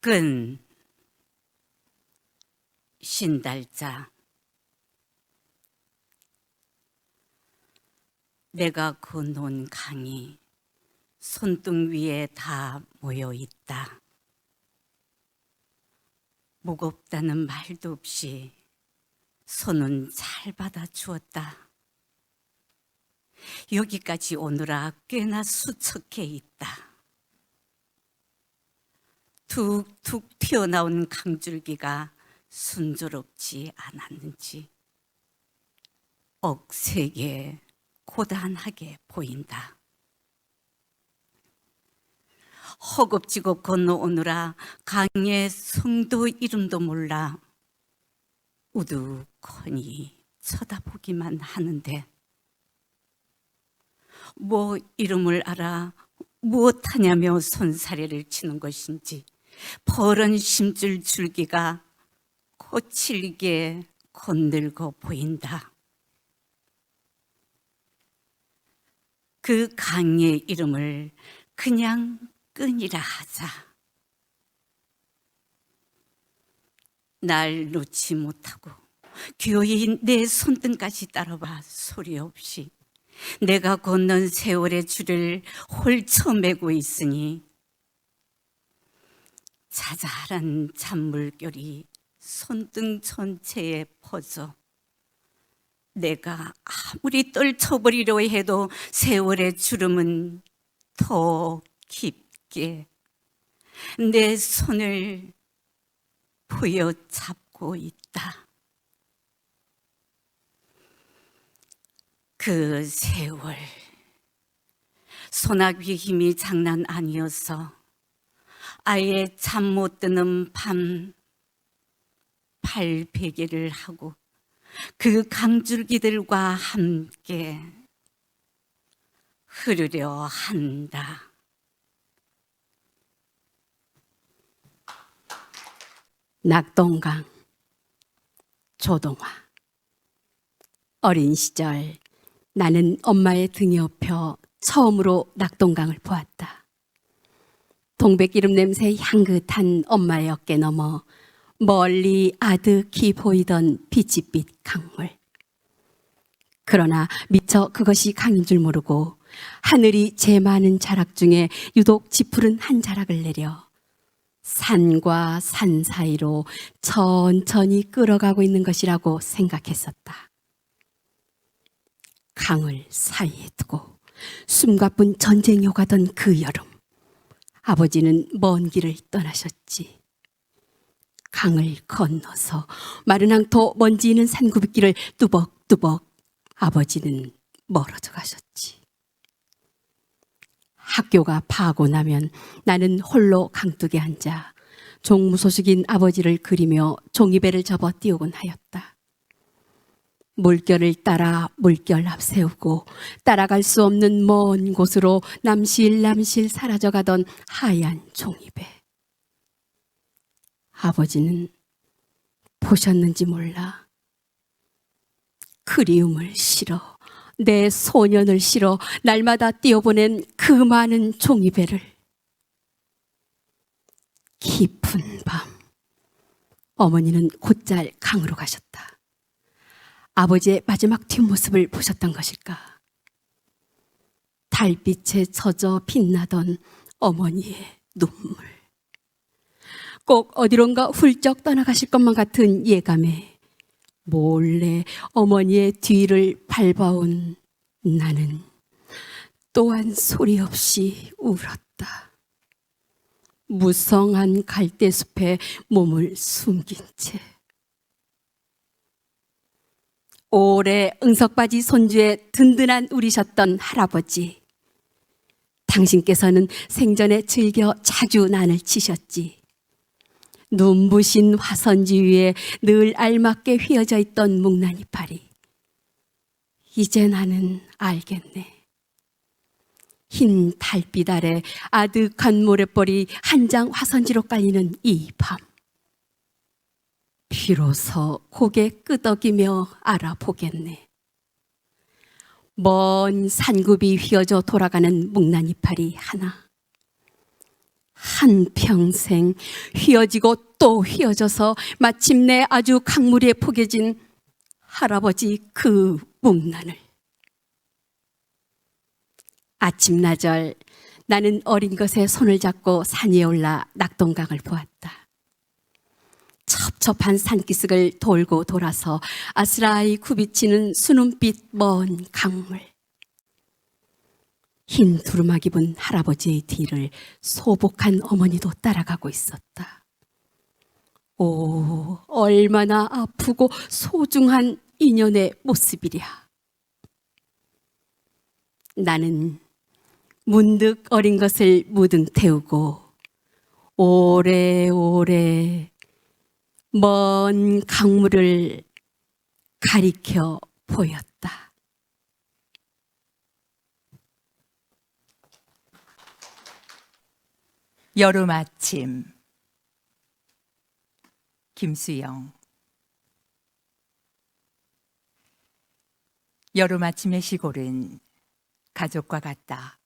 끈, 신달자. 내가 건너온 강이 손등 위에 다 모여 있다. 무겁다는 말도 없이 손은 잘 받아주었다. 여기까지 오느라 꽤나 수척해 있다. 툭툭 튀어나온 강줄기가 순조롭지 않았는지 억세게 고단하게 보인다. 허겁지겁 건너오느라 강의 성도 이름도 몰라 우두커니 쳐다보기만 하는데 뭐 이름을 알아 무엇하냐며 손사래를 치는 것인지 퍼런 심줄 줄기가 거칠게 건들고 보인다. 그 강의 이름을 그냥 끈이라 하자. 날 놓지 못하고 교인 내 손등까지 따라와 소리 없이 내가 걷는 세월의 줄을 홀쳐매고 있으니 자잘한 잔물결이 손등 전체에 퍼져 내가 아무리 떨쳐버리려 해도 세월의 주름은 더 깊게 내 손을 부여잡고 있다. 그 세월, 소나기 힘이 장난 아니어서 아예 잠 못 드는 밤 발베개를 하고 그 강줄기들과 함께 흐르려 한다. 낙동강, 조동화. 어린 시절 나는 엄마의 등에 업혀 처음으로 낙동강을 보았다. 동백기름 냄새 향긋한 엄마의 어깨 너머 멀리 아득히 보이던 빛빛 강물. 그러나 미처 그것이 강인 줄 모르고 하늘이 제 많은 자락 중에 유독 짙푸른 한 자락을 내려 산과 산 사이로 천천히 끌어가고 있는 것이라고 생각했었다. 강을 사이에 두고 숨가쁜 전쟁이 오가던 그 여름, 아버지는 먼 길을 떠나셨지. 강을 건너서 마른 항토 먼지있는 산구빗길을 뚜벅뚜벅 아버지는 멀어져 가셨지. 학교가 파고 나면 나는 홀로 강둑에 앉아 종무소식인 아버지를 그리며 종이배를 접어 띄우곤 하였다. 물결을 따라 물결 앞세우고 따라갈 수 없는 먼 곳으로 남실남실 사라져가던 하얀 종이배. 아버지는 보셨는지 몰라. 그리움을 실어 내 소년을 실어 날마다 띄어보낸 그 많은 종이배를. 깊은 밤 어머니는 곧잘 강으로 가셨다. 아버지의 마지막 뒷모습을 보셨던 것일까? 달빛에 젖어 빛나던 어머니의 눈물. 꼭 어디론가 훌쩍 떠나가실 것만 같은 예감에 몰래 어머니의 뒤를 밟아온 나는 또한 소리 없이 울었다. 무성한 갈대숲에 몸을 숨긴 채. 오래 응석바지 손주에 든든한 우리셨던 할아버지. 당신께서는 생전에 즐겨 자주 난을 치셨지. 눈부신 화선지 위에 늘 알맞게 휘어져 있던 묵난이파리. 이제 나는 알겠네. 흰 달빛 아래 아득한 모래벌이 한 장 화선지로 깔리는 이 밤. 비로소 고개 끄덕이며 알아보겠네. 먼 산굽이 휘어져 돌아가는 묵난이파리 하나. 한평생 휘어지고 또 휘어져서 마침내 아주 강물에 포개진 할아버지 그 문난을. 아침나절 나는 어린 것의 손을 잡고 산에 올라 낙동강을 보았다. 첩첩한 산기슭을 돌고 돌아서 아스라이 굽이치는 수눈빛 먼 강물. 흰 두루마기 입은 할아버지의 뒤를 소복한 어머니도 따라가고 있었다. 오, 얼마나 아프고 소중한 인연의 모습이랴. 나는 문득 어린 것을 무등 태우고 오래오래 먼 강물을 가리켜 보였다. 여름 아침. 김수영. 여름 아침의 시골은 가족과 같다.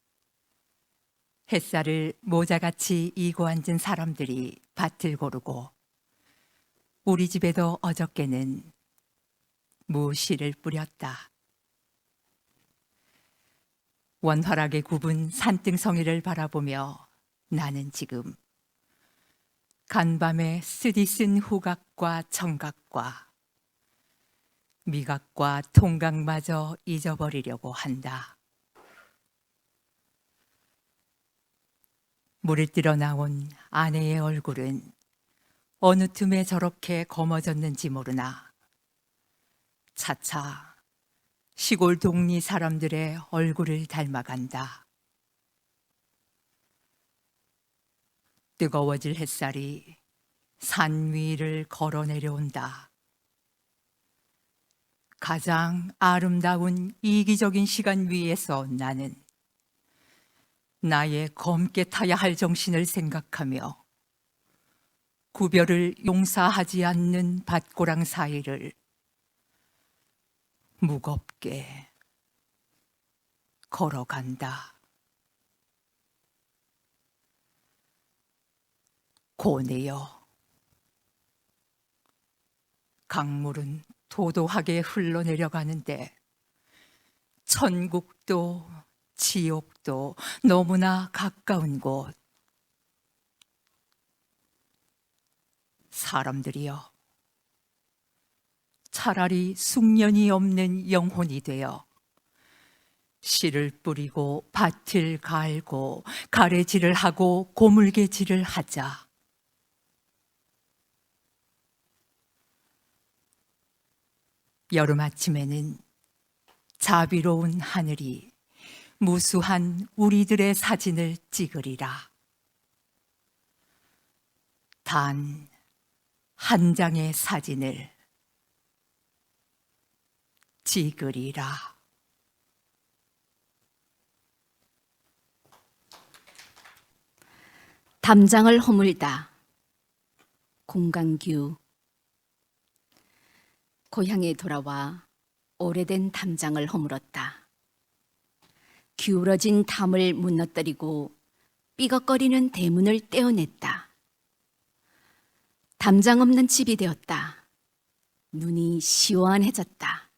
햇살을 모자같이 이고 앉은 사람들이 밭을 고르고, 우리 집에도 어저께는 무씨를 뿌렸다. 원활하게 굽은 산등성이를 바라보며 나는 지금 간밤의 쓰디쓴 후각과 청각과 미각과 통각마저 잊어버리려고 한다. 물을 뜨러 나온 아내의 얼굴은 어느 틈에 저렇게 검어졌는지 모르나 차차 시골 동리 사람들의 얼굴을 닮아간다. 뜨거워질 햇살이 산 위를 걸어 내려온다. 가장 아름다운 이기적인 시간 위에서 나는 나의 검게 타야 할 정신을 생각하며 구별을 용사하지 않는 밭고랑 사이를 무겁게 걸어간다. 고뇌여, 강물은 도도하게 흘러내려가는데 천국도 지옥도 너무나 가까운 곳. 사람들이여, 차라리 숙련이 없는 영혼이 되어 씨를 뿌리고 밭을 갈고 가래질을 하고 고물개질을 하자. 여름 아침에는 자비로운 하늘이 무수한 우리들의 사진을 찍으리라. 단 한 장의 사진을 찍으리라. 담장을 허물다. 공강규. 고향에 돌아와 오래된 담장을 허물었다. 기울어진 담을 무너뜨리고 삐걱거리는 대문을 떼어냈다. 담장 없는 집이 되었다. 눈이 시원해졌다.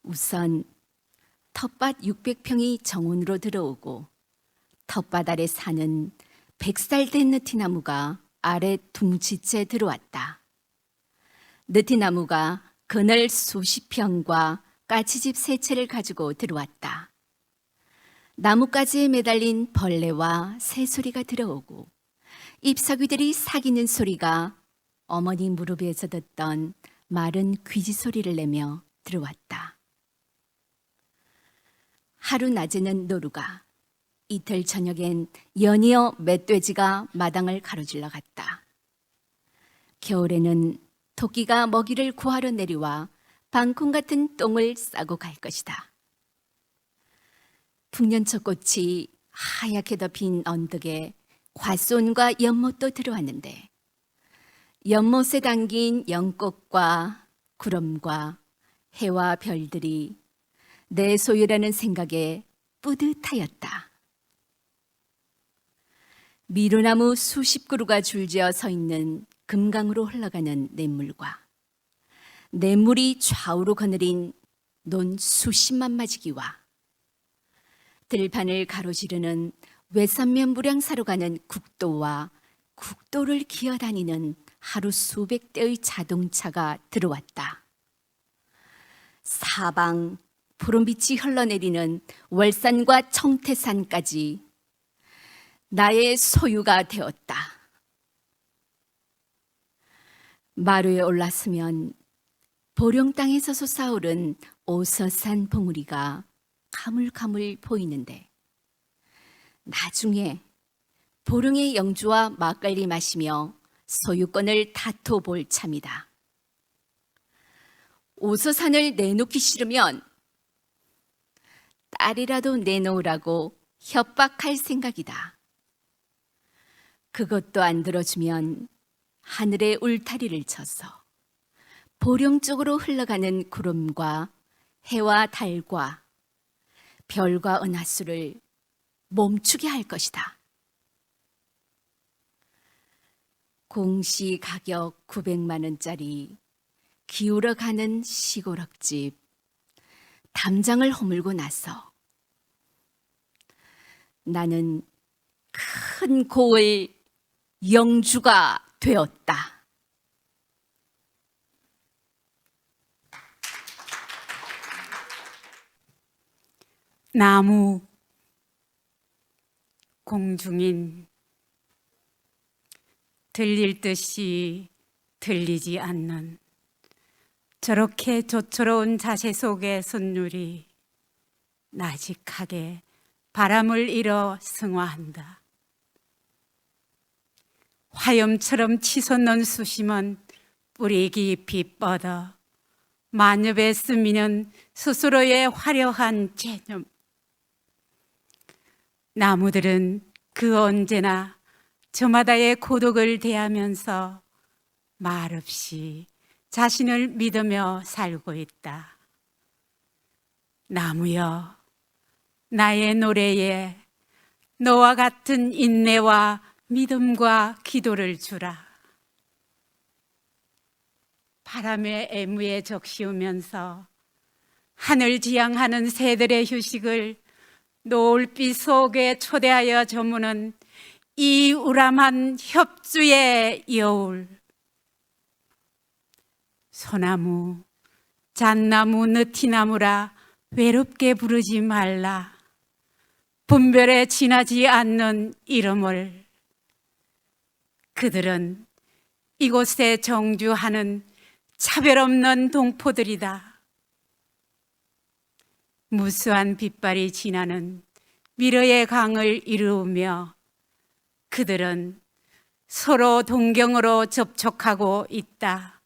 우선 텃밭 600평이 정원으로 들어오고 텃밭 아래 사는 100살 된 느티나무가 아래 둥지째 들어왔다. 느티나무가 그늘 수십 평과 까치집 3채를 가지고 들어왔다. 나뭇가지에 매달린 벌레와 새소리가 들어오고 잎사귀들이 사귀는 소리가 어머니 무릎에서 듣던 마른 귀지 소리를 내며 들어왔다. 하루 낮에는 노루가, 이틀 저녁엔 연이어 멧돼지가 마당을 가로질러 갔다. 겨울에는 토끼가 먹이를 구하러 내려와 방콩 같은 똥을 싸고 갈 것이다. 풍년초꽃이 하얗게 덮인 언덕에 과수원과 연못도 들어왔는데 연못에 담긴 연꽃과 구름과 해와 별들이 내 소유라는 생각에 뿌듯하였다. 미루나무 수십 그루가 줄지어 서 있는 금강으로 흘러가는 냇물과 냇물이 좌우로 거느린 논 수십만 마지기와 들판을 가로지르는 외삼면 무량 사로 가는 국도와 국도를 기어다니는 하루 수백 대의 자동차가 들어왔다. 사방 푸른빛이 흘러내리는 월산과 청태산까지 나의 소유가 되었다. 마루에 올랐으면 보령 땅에서 솟아오른 오서산 봉우리가 가물가물 보이는데 나중에 보령의 영주와 막걸리 마시며 소유권을 다퉈볼 참이다. 오서산을 내놓기 싫으면 딸이라도 내놓으라고 협박할 생각이다. 그것도 안 들어주면 하늘에 울타리를 쳐서 보령 쪽으로 흘러가는 구름과 해와 달과 별과 은하수를 멈추게 할 것이다. 공시 가격 900만 원짜리 기울어가는 시골억집 담장을 허물고 나서 나는 큰 고을 영주가 되었다. 나무 공중인 들릴 듯이 들리지 않는 저렇게 조촐로운 자세 속의 선율이 나직하게 바람을 일어 승화한다. 화염처럼 치솟는 수심은 뿌리 깊이 뻗어 만엽에 스미는 스스로의 화려한 개념. 나무들은 그 언제나 저마다의 고독을 대하면서 말없이 자신을 믿으며 살고 있다. 나무여, 나의 노래에 너와 같은 인내와 믿음과 기도를 주라. 바람의 애무에 적시우면서 하늘 지향하는 새들의 휴식을 노을빛 속에 초대하여 저무는 이 우람한 협주의 여울. 소나무, 잣나무, 느티나무라 외롭게 부르지 말라. 분별에 지나지 않는 이름을. 그들은 이곳에 정주하는 차별 없는 동포들이다. 무수한 빛발이 지나는 미러의 강을 이루며 그들은 서로 동경으로 접촉하고 있다.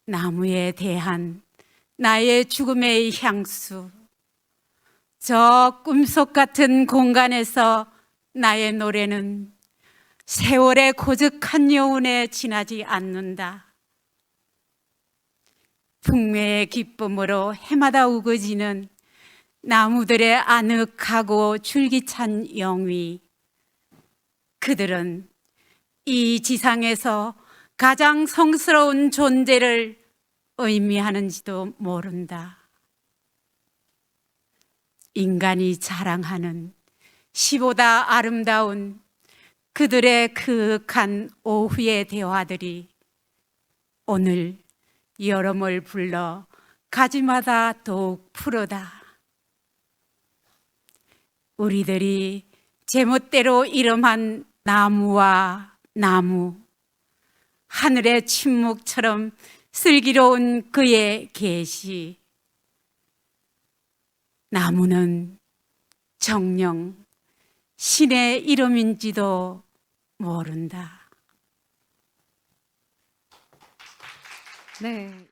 나무에 대한 나의 죽음의 향수, 저 꿈속 같은 공간에서 나의 노래는 세월의 고적한 여운에 지나지 않는다. 풍매의 기쁨으로 해마다 우거지는 나무들의 아늑하고 줄기찬 영위. 그들은 이 지상에서 가장 성스러운 존재를 의미하는지도 모른다. 인간이 자랑하는 시보다 아름다운 그들의 그윽한 오후의 대화들이 오늘 여름을 불러 가지마다 더욱 푸르다. 우리들이 제멋대로 이름한 나무와 나무, 하늘의 침묵처럼 슬기로운 그의 계시. 나무는 정녕 신의 이름인지도 모른다. 네.